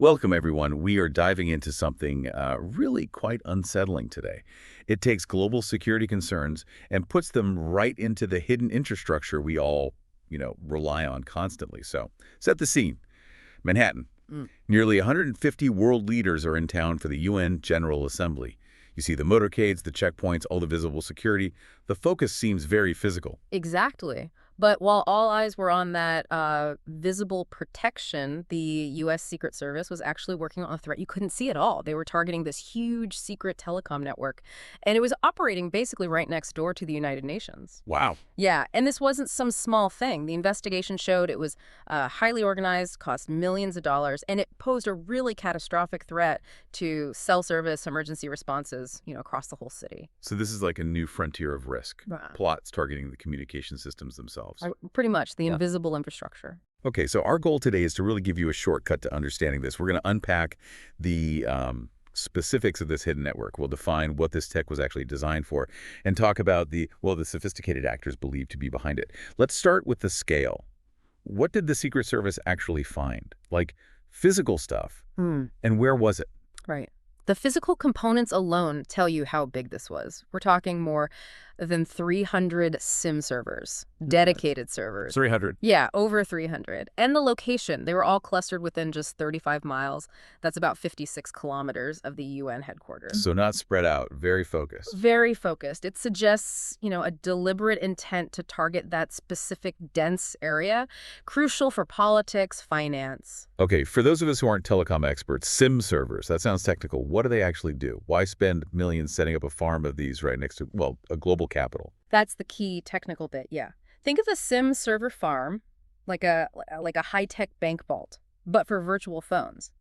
Welcome, everyone. We are diving into something really quite unsettling today. It takes global security concerns and puts them right into the hidden infrastructure we all, rely on constantly. So, set the scene. Manhattan. Nearly 150 world leaders are in town for the UN General Assembly. You see the motorcades, the checkpoints, all the visible security. The focus seems very physical. Exactly. But while all eyes were on that visible protection, the U.S. Secret Service was actually working on a threat you couldn't see at all. They were targeting this huge secret telecom network, and it was operating basically right next door to the United Nations. Wow. Yeah, and this wasn't some small thing. The investigation showed it was highly organized, cost millions of dollars, and it posed a really catastrophic threat to cell service emergency responses, across the whole city. So this is like a new frontier of risk. Right. Plots targeting the communication systems themselves. Pretty much, the Yeah. invisible infrastructure. Okay, so our goal today is to really give you a shortcut to understanding this. We're going to unpack the specifics of this hidden network. We'll define what this tech was actually designed for and talk about the sophisticated actors believed to be behind it. Let's start with the scale. What did the Secret Service actually find? Like physical stuff. And where was it? Right. The physical components alone tell you how big this was. We're talking more than 300 SIM servers, dedicated servers. 300. Yeah, over 300. And the location, they were all clustered within just 35 miles. That's about 56 kilometers of the UN headquarters. So not spread out, very focused. Very focused. It suggests, a deliberate intent to target that specific dense area, crucial for politics, finance. Okay, for those of us who aren't telecom experts, SIM servers, that sounds technical. What do they actually do? Why spend millions setting up a farm of these right next to, a global capital? That's the key technical bit, yeah. Think of a SIM server farm like a high-tech bank vault, but for virtual phones.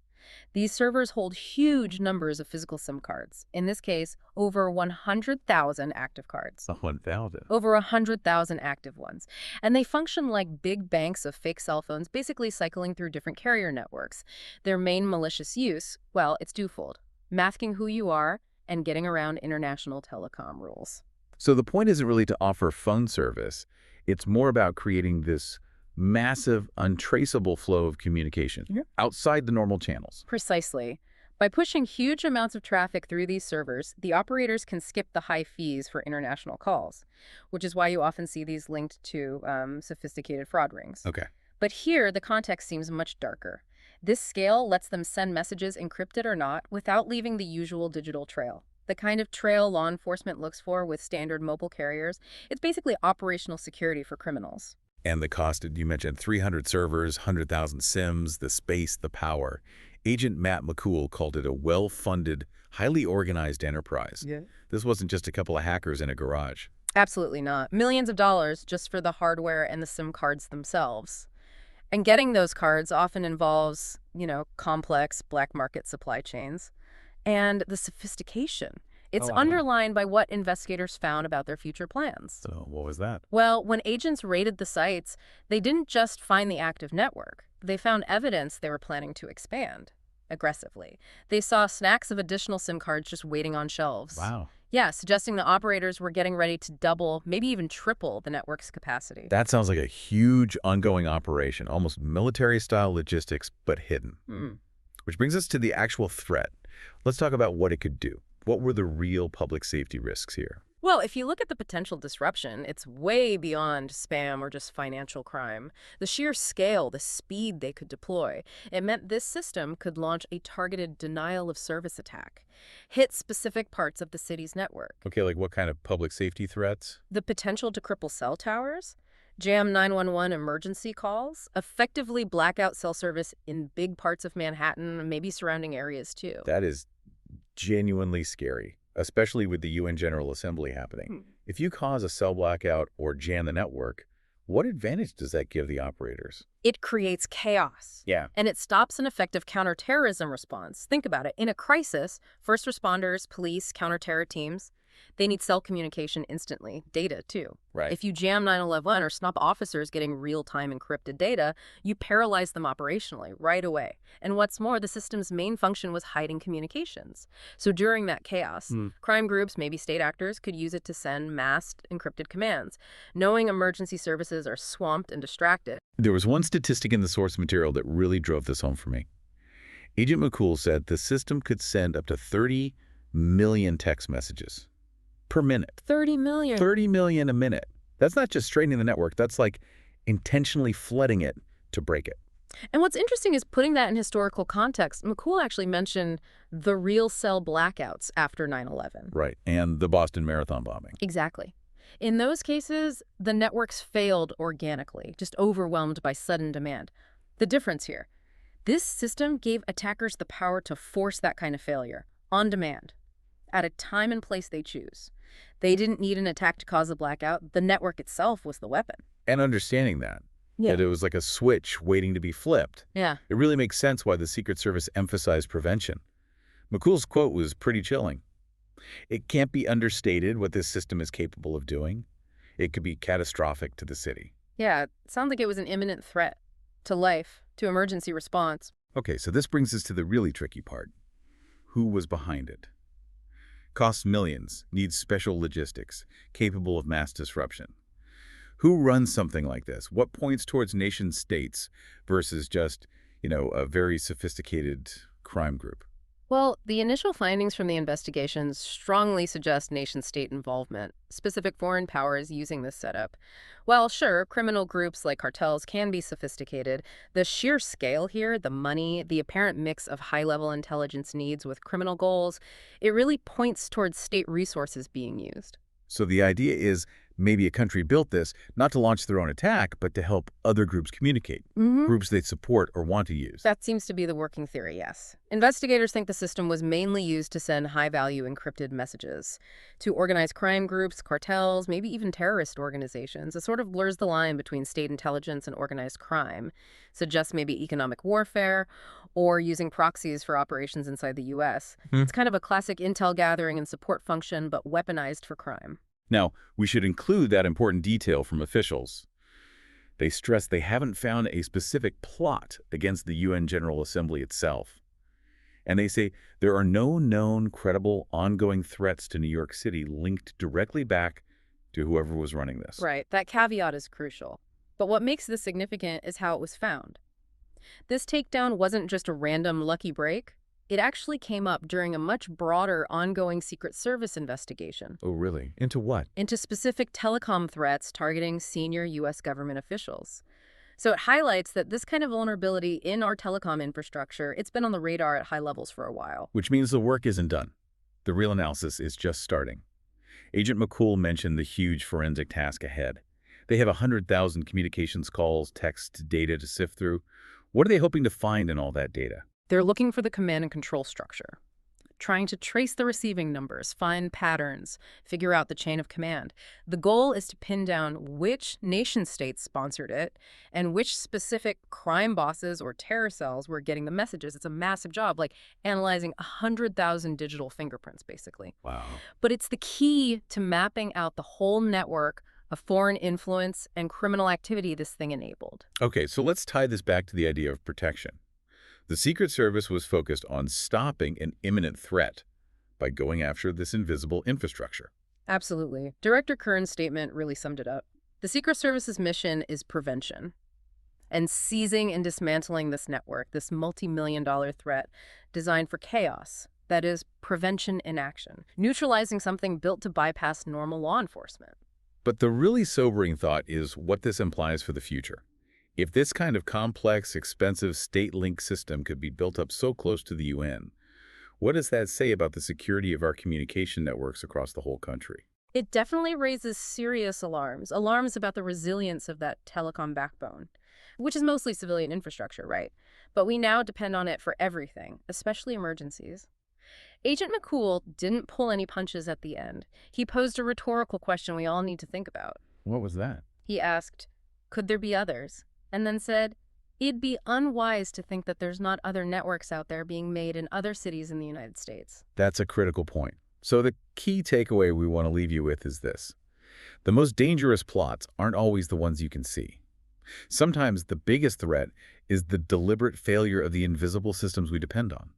These servers hold huge numbers of physical SIM cards. In this case, over 100,000 active cards. 1,000. Over 100,000 active ones. And they function like big banks of fake cell phones, basically cycling through different carrier networks. Their main malicious use, well, it's twofold: masking who you are and getting around international telecom rules. So the point isn't really to offer phone service. It's more about creating this massive, untraceable flow of communication outside the normal channels. Precisely. By pushing huge amounts of traffic through these servers, the operators can skip the high fees for international calls, which is why you often see these linked to sophisticated fraud rings. Okay. But here, the context seems much darker. This scale lets them send messages, encrypted or not, without leaving the usual digital trail. The kind of trail law enforcement looks for with standard mobile carriers. It's basically operational security for criminals. And the cost, you mentioned 300 servers, 100,000 SIMs, the space, the power. Agent Matt McCool called it a well-funded, highly organized enterprise. Yeah. This wasn't just a couple of hackers in a garage. Absolutely not. Millions of dollars just for the hardware and the SIM cards themselves. And getting those cards often involves, complex black market supply chains. And the sophistication. It's underlined by what investigators found about their future plans. So what was that? Well, when agents raided the sites, they didn't just find the active network. They found evidence they were planning to expand aggressively. They saw stacks of additional SIM cards just waiting on shelves. Wow. Yeah, suggesting the operators were getting ready to double, maybe even triple the network's capacity. That sounds like a huge ongoing operation, almost military-style logistics, but hidden. Which brings us to the actual threat. Let's talk about what it could do. What were the real public safety risks here? Well, if you look at the potential disruption, it's way beyond spam or just financial crime. The sheer scale, the speed they could deploy, it meant this system could launch a targeted denial of service attack, hit specific parts of the city's network. Okay, like what kind of public safety threats? The potential to cripple cell towers, jam 911 emergency calls, effectively blackout cell service in big parts of Manhattan, maybe surrounding areas too. That is genuinely scary, especially with the UN General Assembly happening. If you cause a cell blackout or jam the network, what advantage does that give the operators? It creates chaos. Yeah. And it stops an effective counterterrorism response. Think about it. In a crisis, first responders, police, counterterror teams, they need cell communication instantly. Data, too. Right. If you jam 911 or stop officers getting real-time encrypted data, you paralyze them operationally right away. And what's more, the system's main function was hiding communications. So during that chaos, crime groups, maybe state actors, could use it to send masked encrypted commands, knowing emergency services are swamped and distracted. There was one statistic in the source material that really drove this home for me. Agent McCool said the system could send up to 30 million text messages per minute. 30 million. 30 million a minute. That's not just straightening the network. That's like intentionally flooding it to break it. And what's interesting is putting that in historical context. McCool actually mentioned the real cell blackouts after 9/11. Right. And the Boston Marathon bombing. Exactly. In those cases, the networks failed organically, just overwhelmed by sudden demand. The difference here, this system gave attackers the power to force that kind of failure, on demand, at a time and place they choose. They didn't need an attack to cause a blackout. The network itself was the weapon. And understanding that it was like a switch waiting to be flipped. Yeah. It really makes sense why the Secret Service emphasized prevention. McCool's quote was pretty chilling. It can't be understated what this system is capable of doing. It could be catastrophic to the city. Yeah, it sounds like it was an imminent threat to life, to emergency response. Okay, so this brings us to the really tricky part. Who was behind it? Costs millions, needs special logistics, capable of mass disruption. Who runs something like this? What points towards nation states versus just, a very sophisticated crime group? Well, the initial findings from the investigations strongly suggest nation-state involvement, specific foreign powers using this setup. While sure, criminal groups like cartels can be sophisticated, the sheer scale here, the money, the apparent mix of high-level intelligence needs with criminal goals, it really points towards state resources being used. So the idea is maybe a country built this not to launch their own attack, but to help other groups communicate, groups they support or want to use. That seems to be the working theory, yes. Investigators think the system was mainly used to send high-value encrypted messages to organize crime groups, cartels, maybe even terrorist organizations. It sort of blurs the line between state intelligence and organized crime, suggests maybe economic warfare or using proxies for operations inside the U.S. It's kind of a classic intel gathering and support function, but weaponized for crime. Now, we should include that important detail from officials. They stress they haven't found a specific plot against the UN General Assembly itself. And they say there are no known, credible, ongoing threats to New York City linked directly back to whoever was running this. Right. That caveat is crucial. But what makes this significant is how it was found. This takedown wasn't just a random lucky break. It actually came up during a much broader ongoing Secret Service investigation. Oh, really? Into what? Into specific telecom threats targeting senior U.S. government officials. So it highlights that this kind of vulnerability in our telecom infrastructure, it's been on the radar at high levels for a while. Which means the work isn't done. The real analysis is just starting. Agent McCool mentioned the huge forensic task ahead. They have 100,000 communications calls, text, data to sift through. What are they hoping to find in all that data? They're looking for the command and control structure, trying to trace the receiving numbers, find patterns, figure out the chain of command. The goal is to pin down which nation-states sponsored it and which specific crime bosses or terror cells were getting the messages. It's a massive job, like analyzing 100,000 digital fingerprints, basically. Wow. But it's the key to mapping out the whole network of foreign influence and criminal activity this thing enabled. Okay, so let's tie this back to the idea of protection. The Secret Service was focused on stopping an imminent threat by going after this invisible infrastructure. Absolutely. Director Kern's statement really summed it up. The Secret Service's mission is prevention. And seizing and dismantling this network, this multi-million-dollar threat designed for chaos, that is, prevention in action, neutralizing something built to bypass normal law enforcement. But the really sobering thought is what this implies for the future. If this kind of complex, expensive state-linked system could be built up so close to the UN, what does that say about the security of our communication networks across the whole country? It definitely raises serious alarms about the resilience of that telecom backbone, which is mostly civilian infrastructure, right? But we now depend on it for everything, especially emergencies. Agent McCool didn't pull any punches at the end. He posed a rhetorical question we all need to think about. What was that? He asked, could there be others? And then said, it'd be unwise to think that there's not other networks out there being made in other cities in the United States. That's a critical point. So the key takeaway we want to leave you with is this. The most dangerous plots aren't always the ones you can see. Sometimes the biggest threat is the deliberate failure of the invisible systems we depend on.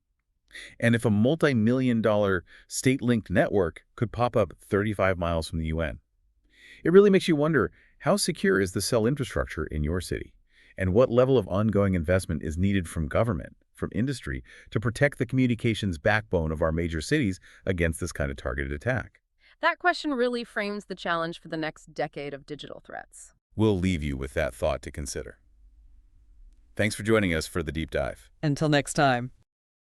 And if a multi-million-dollar state-linked network could pop up 35 miles from the UN, it really makes you wonder, how secure is the cell infrastructure in your city? And what level of ongoing investment is needed from government, from from industry to protect the communications backbone of our major cities against this kind of targeted attack? That question really frames the challenge for the next decade of digital threats. We'll leave you with that thought to consider. Thanks for joining us for the deep dive. Until next time.